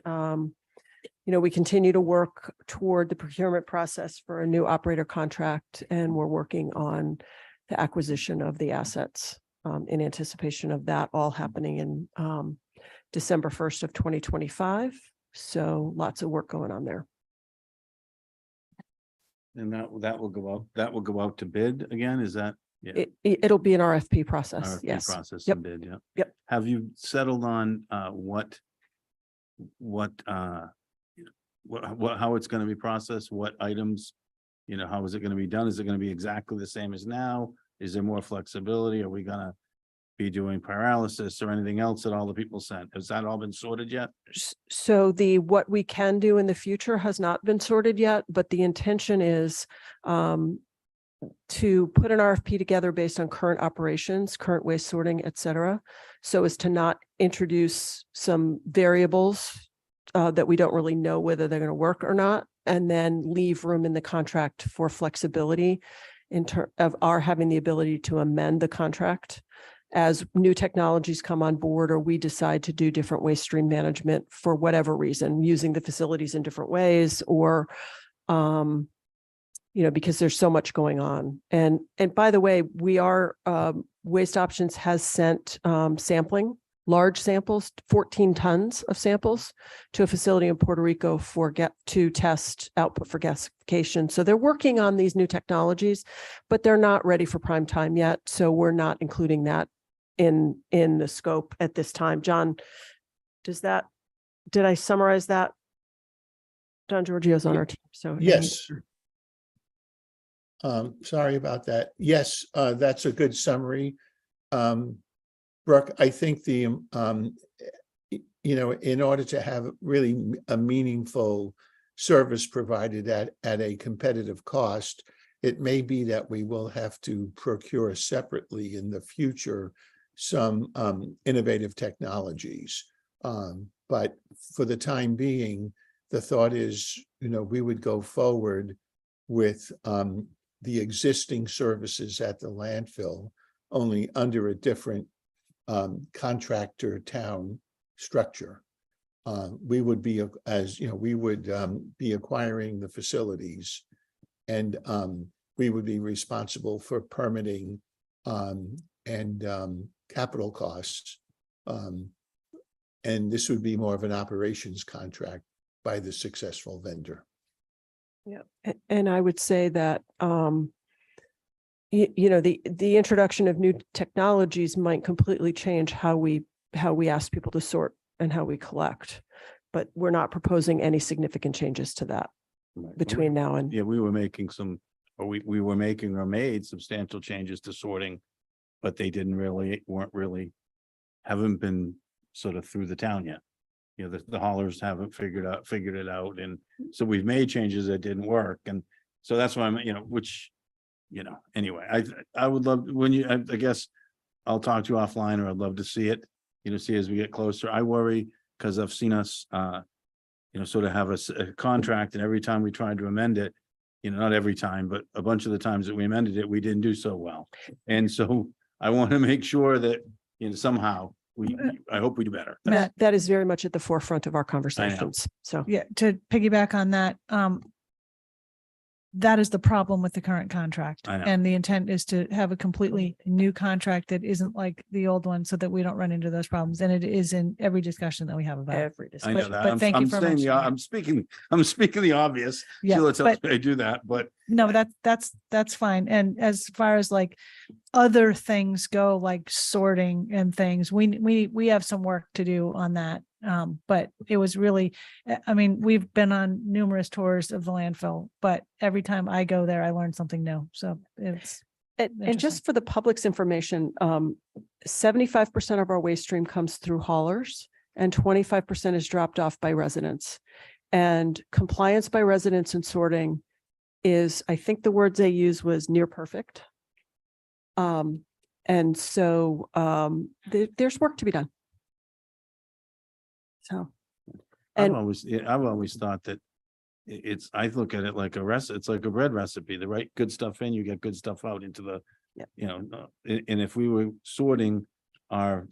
you know, we continue to work toward the procurement process for a new operator contract, and we're working on the acquisition of the assets in anticipation of that all happening in December 1st of 2025. So lots of work going on there. And that will go out to bid again, is that? Yeah. It'll be an RFP process. RFP Yes. process Yep. and bid, yeah. Yep. Have you settled on how it's going to be processed, what items, you know, how is it going to be done? Is it going to be exactly the same as now? Is there more flexibility? Are we going to be doing paralysis or anything else that all the people sent? Has that all been sorted yet? So what we can do in the future has not been sorted yet, but the intention is to put an RFP together based on current operations, current waste sorting, et cetera, so as to not introduce some variables that we don't really know whether they're going to work or not, and then leave room in the contract for flexibility in terms of our having the ability to amend the contract as new technologies come on board, or we decide to do different waste stream management for whatever reason, using the facilities in different ways, or you know, because there's so much going on. And by the way, we are Waste Options has sent sampling, large samples, 14 tons of samples to a facility in Puerto Rico to test output for gasification. So they're working on these new technologies, but they're not ready for prime time yet. So we're not including that in the scope at this time. John, did I summarize that? John Giorgio's on our team, so. Yes. Sorry about that. Yes, that's a good summary. Brooke, I think you know, in order to have really a meaningful service provided at a competitive cost, it may be that we will have to procure separately in the future some innovative technologies. But for the time being, the thought is, you know, we would go forward with the existing services at the landfill, only under a different contractor town structure. We would be, as you know, we would be acquiring the facilities, and we would be responsible for permitting and capital costs. And this would be more of an operations contract by the successful vendor. Yeah, and I would say that you know, the introduction of new technologies might completely change how we ask people to sort and how we collect. but we're not proposing any significant changes to that Right. between now and. Yeah, we were making some, or we were making or made substantial changes to sorting, but they haven't been sort of through the town yet. You know, the haulers haven't figured it out. And so we've made changes that didn't work. And so that's why anyway, I would love I guess I'll talk to you offline, or I'd love to see it, see as we get closer. I worry because I've seen us, sort of have a contract, and every time we tried to amend it, not every time, but a bunch of the times that we amended it, we didn't do so well. And so I want to make sure that, somehow I hope we do better. That is very much at the forefront of our conversations. So. Yeah, to piggyback on that, that is the problem with the current contract. I know. And the intent is to have a completely new contract that isn't like the old one, so that we don't run into those problems. And it is in every discussion that we have about it. Every I discussion. know that. But thank you for mentioning it. I'm speaking the obvious. Yeah, Sheila tells but- me I do that, but No, that's fine. And as far as like other things go, like sorting and things, we have some work to do on that. But it was really, we've been on numerous tours of the landfill, but every time I go there, I learn something new. So it's. And just for the public's information, 75% of our waste stream comes through haulers and 25% is dropped off by residents. And compliance by residents and sorting is, I think the words they use was near perfect. And so there's work to be done. So. I've And always thought that I look at it like it's like a bread recipe, the right good stuff in, you get good stuff out into the, and if we were sorting our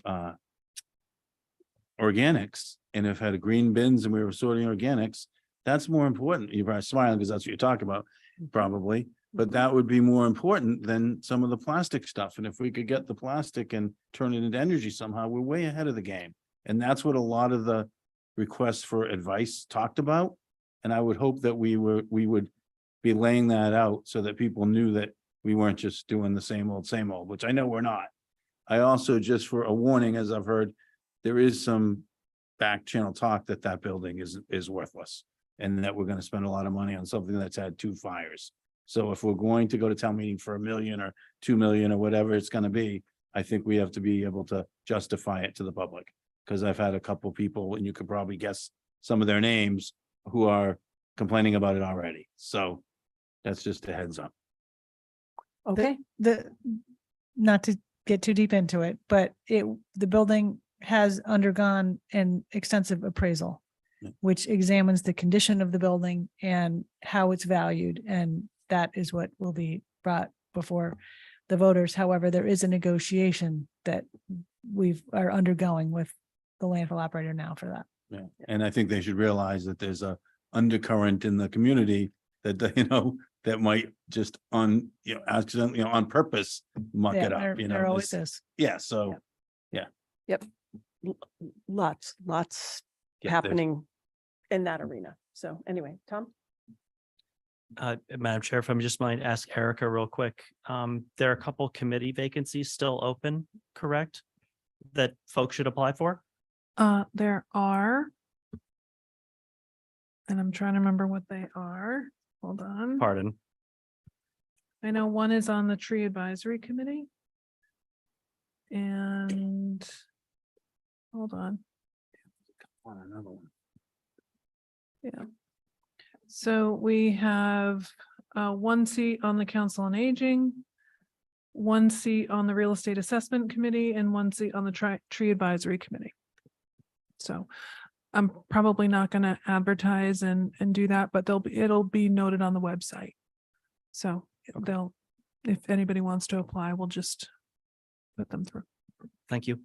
organics and if had green bins and we were sorting organics, that's more important. You're probably smiling because that's what you're talking about, probably, but that would be more important than some of the plastic stuff. And if we could get the plastic and turn it into energy somehow, we're way ahead of the game. And that's what a lot of the requests for advice talked about. And I would hope that we would be laying that out so that people knew that we weren't just doing the same old, which I know we're not. I also, just for a warning, as I've heard, there is some back channel talk that building is worthless and that we're going to spend a lot of money on something that's had 2 fires. So if we're going to go to town meeting for $1 million or $2 million or whatever it's going to be, I think we have to be able to justify it to the public. Because I've had a couple people, and you could probably guess some of their names, who are complaining about it already. So that's just a heads up. okay, Not to get too deep into it, but the building has undergone an extensive appraisal, Yeah. which examines the condition of the building and how it's valued. And that is what will be brought before the voters. However, there is a negotiation that we are undergoing with the landfill operator now for that. Yeah, and I think they should realize that there's a undercurrent in the community that, that might just accidentally, on purpose, muck Yeah, it up, there always this- is. Yeah, so, lots Yeah, there's- happening in that arena. So anyway, Tom? Madam Chair, if I just might ask Erica real quick, there are a couple committee vacancies still open, correct? That folks should apply for? There are. And I'm trying to remember what they are. Hold on. Pardon. I know one is on the tree advisory committee. And hold on. another one. Yeah. So we have 1 seat on the Council on Aging, 1 seat on the Real Estate Assessment Committee, and 1 seat on the Tree Advisory Committee. So I'm probably not going to advertise and do that, but it'll be noted on the website. So if anybody wants to apply, we'll just put them through. Thank you.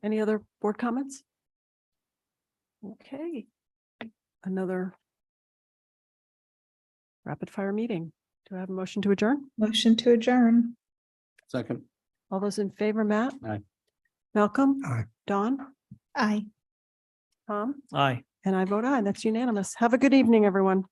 Any other board comments? Okay. Another rapid fire meeting. Do I have a motion to adjourn? Motion to adjourn. Second. All those in favor, Matt? Aye. Malcolm? Aye. Dawn? Aye. Tom? Aye. And I vote aye. That's unanimous. Have a good evening, everyone.